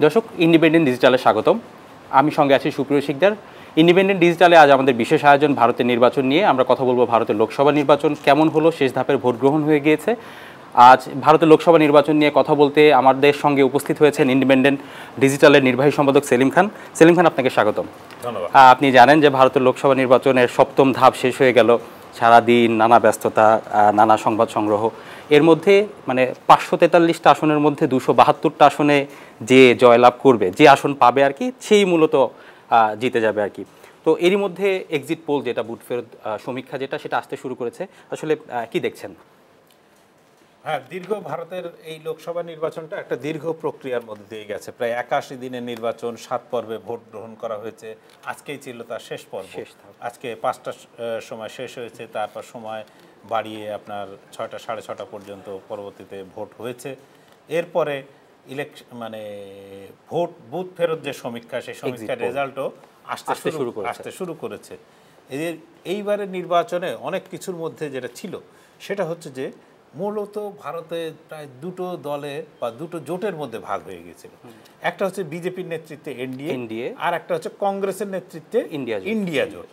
দর্শক, ইন্ডিপেন্ডেন্ট ডিজিটালে স্বাগতম। আমি সঙ্গে আছি সুপ্রিয় শিকদার। ইন্ডিপেন্ডেন্ট ডিজিটালে আজ আমাদের বিশেষ আয়োজন ভারতের নির্বাচন নিয়ে। আমরা কথা বলবো ভারতের লোকসভা নির্বাচন কেমন হলো, শেষ ধাপের ভোট গ্রহণ হয়ে গিয়েছে। আজ ভারতের লোকসভা নির্বাচন নিয়ে কথা বলতে আমাদের সঙ্গে উপস্থিত হয়েছেন ইন্ডিপেন্ডেন্ট ডিজিটালের নির্বাহী সম্পাদক সেলিম খান। সেলিম খান, আপনাকে স্বাগতম। ধন্যবাদ। আপনি জানেন যে ভারতের লোকসভা নির্বাচনের সপ্তম ধাপ শেষ হয়ে গেল। সারাদিন নানা ব্যস্ততা, নানা সংবাদ সংগ্রহ। এর মধ্যে 543টা আসনের মধ্যে 272টা আসনে যে জয়লাভ করবে, যে আসন পাবে আর কি, সেই মূলত জিতে যাবে আর কি। তো এরই মধ্যে এক্সিট পোল যেটা বুথ ফেরত সমীক্ষা সেটা আসতে শুরু করেছে। আসলে কি দেখছেন? হ্যাঁ, ভারতের এই লোকসভা নির্বাচনটা একটা দীর্ঘ প্রক্রিয়ার মধ্যে দিয়ে গেছে। প্রায় 81 দিনের নির্বাচন, 7 পর্বে ভোট গ্রহণ করা হয়েছে। আজকেই ছিল তার শেষ পর্ব। আজকে 5টার সময় শেষ হয়েছে, তারপর সময় বাড়িয়ে আপনার 6টা সাড়ে 6টা পর্যন্ত পরবর্তীতে ভোট হয়েছে। এরপরে ভোট বুথ ফেরত যে সমীক্ষা, সেই সমীক্ষার রেজাল্টও আসতে শুরু করেছে। এইবারের নির্বাচনে অনেক কিছুর মধ্যে যেটা ছিল সেটা হচ্ছে যে মূলত ভারতে প্রায় দুটো দলে বা দুটো জোটের মধ্যে ভাগ হয়ে গেছিল। একটা হচ্ছে বিজেপির নেতৃত্বে এনডিএ, আর একটা হচ্ছে কংগ্রেসের নেতৃত্বে ইন্ডিয়া জোট।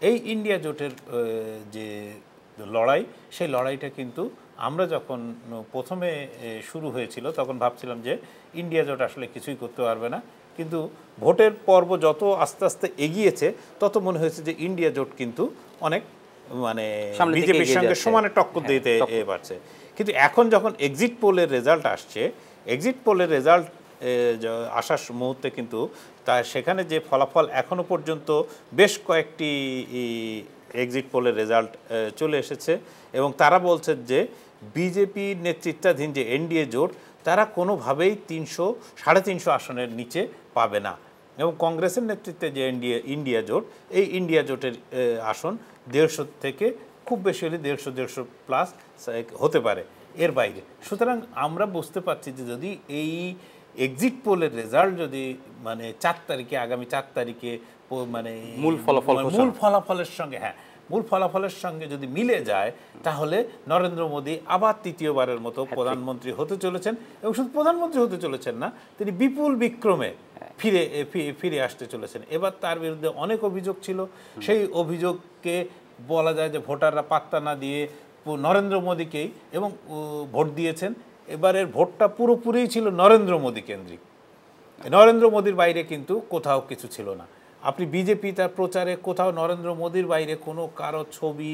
এই ইন্ডিয়া জোটের যে লড়াই, সেই লড়াইটা কিন্তু আমরা যখন প্রথমে শুরু হয়েছিল তখন ভাবছিলাম যে ইন্ডিয়া জোট আসলে কিছুই করতে পারবে না, কিন্তু ভোটের পর্ব যত আস্তে আস্তে এগিয়েছে তত মনে হয়েছে যে ইন্ডিয়া জোট কিন্তু অনেক বিজেপির সঙ্গে সমানে টক্কর দিতে পারছে। কিন্তু এখন যখন এক্সিট পোলের রেজাল্ট আসছে, এক্সিট পোলের রেজাল্ট আসার মুহূর্তে কিন্তু সেখানে যে ফলাফল এখনো পর্যন্ত বেশ কয়েকটি এক্সিট পোলের রেজাল্ট চলে এসেছে এবং তারা বলছে যে বিজেপি নেতৃত্বাধীন যে এনডিএ জোট তারা কোনোভাবেই 300-350 আসনের নিচে পাবে না, এবং কংগ্রেসের নেতৃত্বে যে ইন্ডিয়া জোট, এই ইন্ডিয়া জোটের আসন 150 থেকে খুব বেশি হলে 150-150+ হতে পারে, এর বাইরে। সুতরাং আমরা বুঝতে পারছি যে যদি এই এক্সিট পোলের রেজাল্ট যদি আগামী 4 তারিখে মূল ফলাফলের সঙ্গে যদি মিলে যায়, তাহলে নরেন্দ্র মোদী আবার তৃতীয়বারের মতো প্রধানমন্ত্রী হতে চলেছেন, এবং শুধু প্রধানমন্ত্রী হতে চলেছেন না, তিনি বিপুল বিক্রমে ফিরে আসতে চলেছেন। এবার তার বিরুদ্ধে অনেক অভিযোগ ছিল, সেই অভিযোগকে বলা যায় যে ভোটাররা পাত্তা না দিয়ে নরেন্দ্র মোদীকেই এবং ভোট দিয়েছেন। এবারের ভোটটা পুরোপুরি ছিল নরেন্দ্র মোদী কেন্দ্রিক। নরেন্দ্র মোদীর বাইরে কিন্তু কোথাও কিছু ছিল না। আপনি বিজেপি তার প্রচারে কোথাও নরেন্দ্র মোদীর বাইরে কোনো কারো ছবি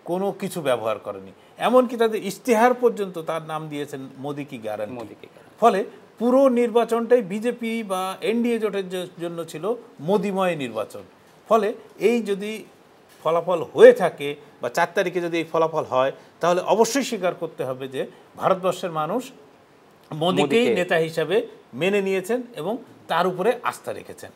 কোনো কিছু ব্যবহার করেনি, এমনকি তাদের ইশতেহার পর্যন্ত তার নাম দিয়েছেন মোদী কি গ্যারান্টি। ফলে পুরো নির্বাচনটাই বিজেপি বা এনডিএ জোটের জন্য ছিল মোদীময় নির্বাচন। ফলে এই যদি ফলাফল হয়ে থাকে বা 4 তারিখে যদি এই ফলাফল হয়, তাহলে অবশ্যই স্বীকার করতে হবে যে ভারতবর্ষের মানুষ মোদীকেই নেতা হিসাবে মেনে নিয়েছেন এবং তার উপরে আস্থা রেখেছেন।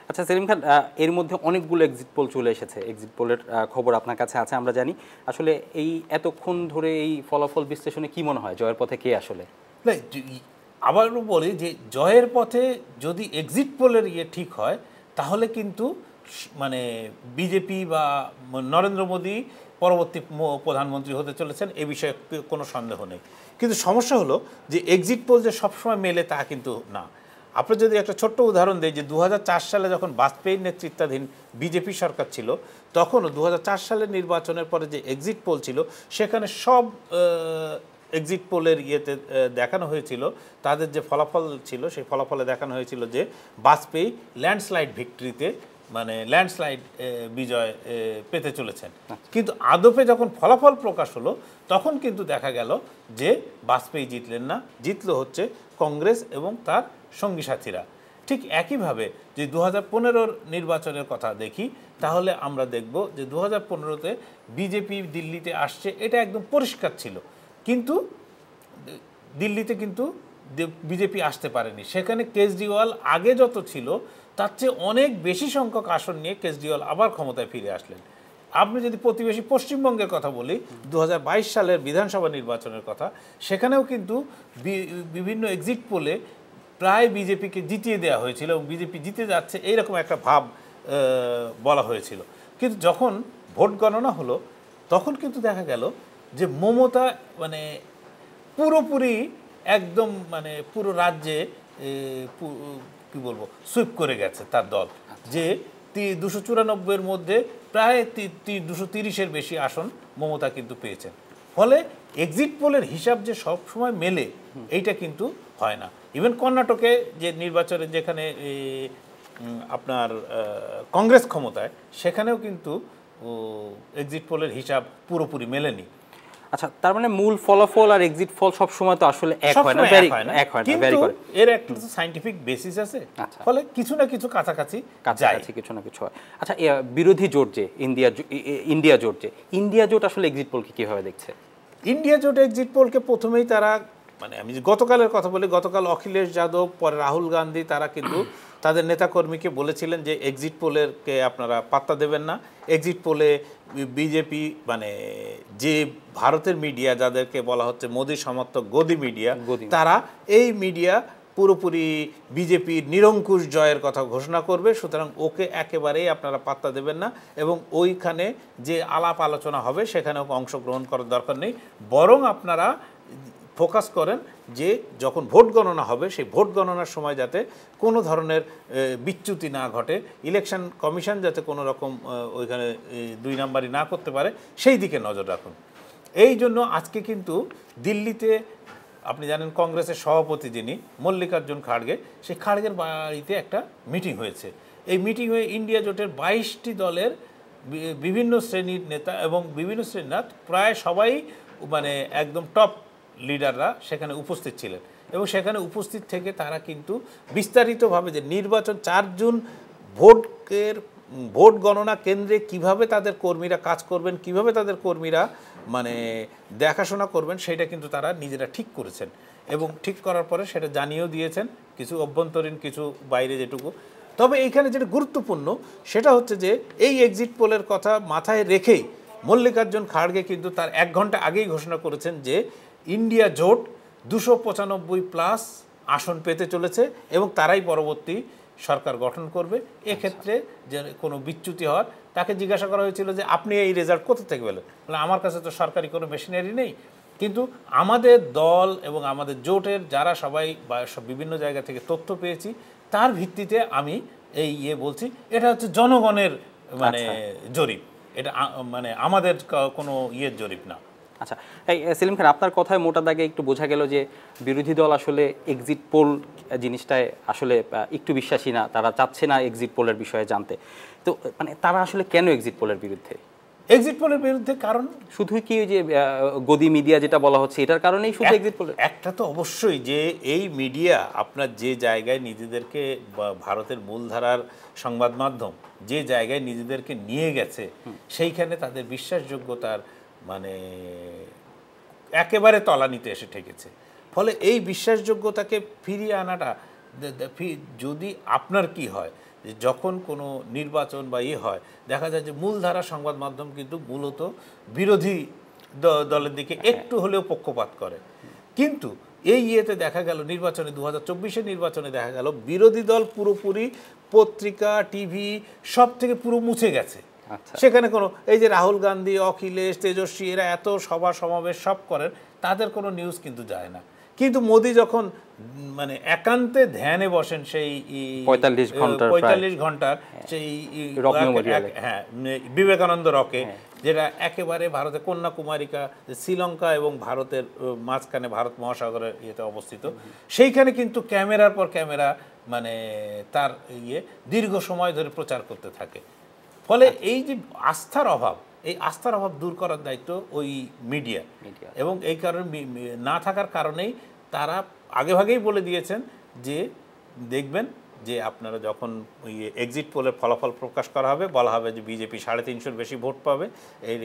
আচ্ছা সেলিম খান, এর মধ্যে অনেকগুলো এক্সিট পোল চলে এসেছে, এক্সিট পোলের খবর আপনার কাছে আছে আমরা জানি। আসলে এই এতক্ষণ ধরে এই ফলাফল বিশ্লেষণে কি মনে হয় জয়ের পথে কে আসলে? আবারও বলি যে জয়ের পথে যদি এক্সিট পোলের ঠিক হয়, তাহলে কিন্তু বিজেপি বা নরেন্দ্র মোদী পরবর্তী প্রধানমন্ত্রী হতে চলেছেন, এ বিষয়ে কোনো সন্দেহ নেই। কিন্তু সমস্যা হলো যে এক্সিট পোল যে সবসময় মেলে তা কিন্তু না। আপনি যদি একটা ছোট্ট উদাহরণ দেয় যে 2004 সালে যখন বাজপেয়ীর নেতৃত্বাধীন বিজেপি সরকার ছিল, তখনও 2004 সালের নির্বাচনের পরে যে এক্সিট পোল ছিল, সেখানে সব এক্সিট পোলের দেখানো হয়েছিল, তাদের যে ফলাফল ছিল সেই ফলাফলে দেখানো হয়েছিল যে বাজপেয়ী ল্যান্ডস্লাইড ভিক্টরিতে ল্যান্ডস্লাইড বিজয় পেতে চলেছেন। কিন্তু আদপে যখন ফলাফল প্রকাশ হলো, তখন কিন্তু দেখা গেল যে বাজপেয়ী জিতলেন না, জিতলো হচ্ছে কংগ্রেস এবং তার সঙ্গী সাথীরা। ঠিক একইভাবে যদি 2015-র নির্বাচনের কথা দেখি, তাহলে আমরা দেখব যে 2015-তে বিজেপি দিল্লিতে আসছে, এটা একদম পরিষ্কার ছিল। কিন্তু দিল্লিতে কিন্তু বিজেপি আসতে পারেনি। সেখানে কেজরিওয়াল আগে যত ছিল তার চেয়ে অনেক বেশি সংখ্যক আসন নিয়ে কেজরিওয়াল আবার ক্ষমতায় ফিরে আসলেন। আপনি যদি প্রতিবেশী পশ্চিমবঙ্গের কথা বলি, 2022 সালের বিধানসভা নির্বাচনের কথা, সেখানেও কিন্তু বিভিন্ন এক্সিট পোলে প্রায় বিজেপিকে জিতিয়ে দেওয়া হয়েছিল এবং বিজেপি জিতে যাচ্ছে এইরকম একটা ভাব বলা হয়েছিল। কিন্তু যখন ভোট গণনা হলো, তখন কিন্তু দেখা গেল যে মমতা পুরোপুরি একদম পুরো রাজ্যে কি বলবো সুইপ করে গেছে তার দল, যে 294-এর মধ্যে প্রায় 230-এর বেশি আসন মমতা কিন্তু পেয়েছেন। ফলে এক্সিট পোলের হিসাব যে সব সময় মেলে এইটা কিন্তু হয় না। ইভেন কর্ণাটকে যে নির্বাচনে যেখানে আপনার কংগ্রেস ক্ষমতায়, সেখানেও কিন্তু এক্সিট পোলের হিসাব পুরোপুরি মেলেনি। আচ্ছা, তার মানে মূল ফলাফল আর এক্সিট ফল সব সময় তো আসলে এক হয় না, এক হয় না, ভ্যারি করে। এর একটা সায়েন্টিফিক বেসিস আছে, ফলে কিছু না কিছু কাছাকাছি কিছু না কিছু হয়। আচ্ছা, বিরোধী জোট যে ইন্ডিয়া জোট, ইন্ডিয়া জোট আসলে এক্সিট পোলকে কিভাবে দেখছে? ইন্ডিয়া জোট এক্সিট পোলকে প্রথমেই তারা, মানে আমি গতকালের কথা বলি, গতকাল অখিলেশ যাদব, পরে রাহুল গান্ধী, তারা কিন্তু তাদের নেতাকর্মীকে বলেছিলেন যে এক্সিট পোলেরকে আপনারা পাত্তা দেবেন না। এক্সিট পোলে বিজেপি, মানে যে ভারতের মিডিয়া যাদেরকে বলা হচ্ছে মোদী সমর্থক গদি মিডিয়া, তারা এই মিডিয়া পুরোপুরি বিজেপির নিরঙ্কুশ জয়ের কথা ঘোষণা করবে, সুতরাং ওকে একেবারেই আপনারা পাত্তা দেবেন না, এবং ওইখানে যে আলাপ আলোচনা হবে সেখানেও অংশগ্রহণ করার দরকার নেই। বরং আপনারা ফোকাস করেন যে যখন ভোট গণনা হবে, সেই ভোট গণনার সময় যাতে কোনো ধরনের বিচ্যুতি না ঘটে, ইলেকশন কমিশন যাতে কোনো রকম ওইখানে 2 নাম্বারি না করতে পারে, সেই দিকে নজর রাখুন। এই জন্য আজকে কিন্তু দিল্লিতে আপনি জানেন কংগ্রেসের সভাপতি যিনি মল্লিকার্জুন খাড়গে, সেই খাড়গের বাড়িতে একটা মিটিং হয়েছে। এই মিটিং হয়ে ইন্ডিয়া জোটের 22টি দলের বিভিন্ন শ্রেণীর নেতা এবং বিভিন্ন শ্রেণীর নেতা প্রায় সবাই, মানে একদম টপ লিডাররা সেখানে উপস্থিত ছিলেন, এবং সেখানে উপস্থিত থেকে তারা কিন্তু বিস্তারিতভাবে যে নির্বাচন 4 জুন ভোট গণনা কেন্দ্রে কিভাবে তাদের কর্মীরা কাজ করবেন, কিভাবে তাদের কর্মীরা মানে দেখাশোনা করবেন, সেটা কিন্তু তারা নিজেরা ঠিক করেছেন, এবং ঠিক করার পরে সেটা জানিয়েও দিয়েছেন, কিছু অভ্যন্তরীণ, কিছু বাইরে যেটুকু। তবে এইখানে যেটা গুরুত্বপূর্ণ সেটা হচ্ছে যে এই এক্সিট পোলের কথা মাথায় রেখেই মল্লিকার্জুন খাড়গে কিন্তু তার 1 ঘন্টা আগেই ঘোষণা করেছেন যে ইন্ডিয়া জোট 295+ আসন পেতে চলেছে, এবং তারাই পরবর্তী সরকার গঠন করবে। এক্ষেত্রে যে কোনো বিচ্যুতি হওয়ার, তাকে জিজ্ঞাসা করা হয়েছিল যে আপনি এই রেজাল্ট কোথা থেকে পেলেন, বলে আমার কাছে তো সরকারি কোনো মেশিনারি নেই, কিন্তু আমাদের দল এবং আমাদের জোটের যারা সবাই বা বিভিন্ন জায়গা থেকে তথ্য পেয়েছি, তার ভিত্তিতে আমি এই বলছি। এটা হচ্ছে জনগণের মানে জরিপ, এটা মানে আমাদের কোনো জরিপ না। আচ্ছা, এই সেলিম খান, আপনার কথায় মোটা দাগে একটু বোঝা গেল যে বিরোধী দল আসলে এক্সিট পোল জিনিসটায় আসলে একটু বিশ্বাসী না, তারা চাচ্ছে না এক্সিট পোলের বিষয়ে জানতে। তো মানে তারা আসলে কেন এক্সিট পোলের বিরুদ্ধে? এক্সিট পোলের বিরুদ্ধে কারণ শুধুই কি ওই যে গদি মিডিয়া যেটা বলা হচ্ছে এটার কারণেই শুধু এক্সিট পোলের? একটা তো অবশ্যই যে এই মিডিয়া আপনার যে জায়গায় নিজেদেরকে, ভারতের মূলধারার সংবাদ মাধ্যম যে জায়গায় নিজেদেরকে নিয়ে গেছে, সেইখানে তাদের বিশ্বাসযোগ্যতার মানে একেবারে তলানিতে এসে ঠেকেছে। ফলে এই বিশ্বাসযোগ্যতাকে ফিরিয়ে আনাটা, যদি আপনার কি হয় যখন কোনো নির্বাচন বা হয়, দেখা যায় যে মূলধারা সংবাদ মাধ্যম কিন্তু মূলত বিরোধী দলের দিকে একটু হলেও পক্ষপাত করে, কিন্তু এই দেখা গেল নির্বাচনে 2024-এর নির্বাচনে দেখা গেল বিরোধী দল পুরোপুরি পত্রিকা, টিভি সব থেকে পুরো মুছে গেছে। সেখানে কোনো এই যে রাহুল গান্ধী, অখিলেশ, তেজস্বী, এরা এত সভা সমাবেশ সব করেন, তাদের কোনো নিউজ কিন্তু যায় না। কিন্তু মোদি যখন মানে একান্তে ধ্যানে বসেন, সেই 45 ঘন্টার সেই বিবেকানন্দ রকে, যেটা একেবারে ভারতের কন্যাকুমারিকা, শ্রীলঙ্কা এবং ভারতের মাঝখানে ভারত মহাসাগরের ইয়েতে অবস্থিত, সেইখানে কিন্তু ক্যামেরার পর ক্যামেরা মানে তার দীর্ঘ সময় ধরে প্রচার করতে থাকে। ফলে এই যে আস্থার অভাব, এই আস্থার অভাব দূর করার দায়িত্ব ওই মিডিয়া, এবং এই কারণে না থাকার কারণেই তারা আগেভাগেই বলে দিয়েছেন যে দেখবেন যে আপনারা যখন ওই এক্সিট পোলের ফলাফল প্রকাশ করা হবে, বলা হবে যে বিজেপি 350-র বেশি ভোট পাবে। এই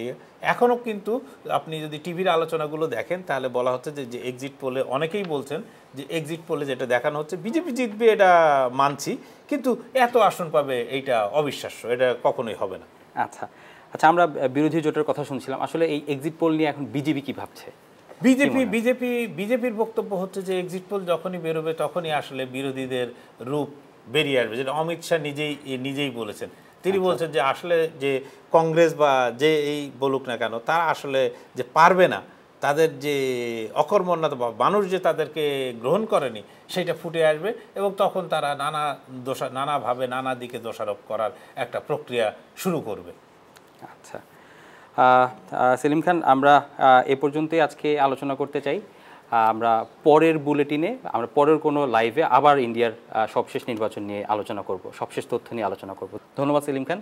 এখনও কিন্তু আপনি যদি টিভির আলোচনাগুলো দেখেন, তাহলে বলা হচ্ছে যে এক্সিট পোলে অনেকেই বলছেন যে এক্সিট পোলে যেটা দেখানো হচ্ছে বিজেপি জিতবে, এটা মানছি, কিন্তু এত আসন পাবে এইটা অবিশ্বাস্য, এটা কখনোই হবে না। আচ্ছা আচ্ছা, আমরা বিরোধী জোটের কথা শুনছিলাম, আসলে এই এক্সিট পোল নিয়ে এখন বিজেপি কি ভাবছে? বিজেপির বক্তব্য হচ্ছে যে এক্সিট পোল যখনই বেরোবে তখনই আসলে বিরোধীদের রূপ বেরিয়ে আসবে, যেটা অমিত শাহ নিজেই বলেছেন। তিনি বলছেন যে আসলে যে কংগ্রেস বা যে এই বলুক না কেন, তারা আসলে যে পারবে না, তাদের যে অকর্মণ্যতা বা মানুষ যে তাদেরকে গ্রহণ করেনি সেটা ফুটে আসবে এবং তখন তারা নানাভাবে নানা দিকে দোষারোপ করার একটা প্রক্রিয়া শুরু করবে। আচ্ছা, সেলিম খান, আমরা এ পর্যন্তই আজকে আলোচনা করতে চাই। আমরা পরের বুলেটিনে, আমরা পরের কোনো লাইভে আবার ইন্ডিয়ার সবশেষ নির্বাচন নিয়ে আলোচনা করব, সবশেষ তথ্য নিয়ে আলোচনা করব। ধন্যবাদ সেলিম খান।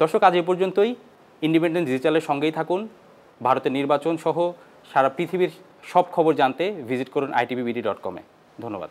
দর্শক, আজ এ পর্যন্তই। ইন্ডিপেন্ডেন্ট ডিজিটালের সঙ্গেই থাকুন। ভারতের নির্বাচন সহ সারা পৃথিবীর সব খবর জানতে ভিজিট করুন itbd.com-এ। ধন্যবাদ।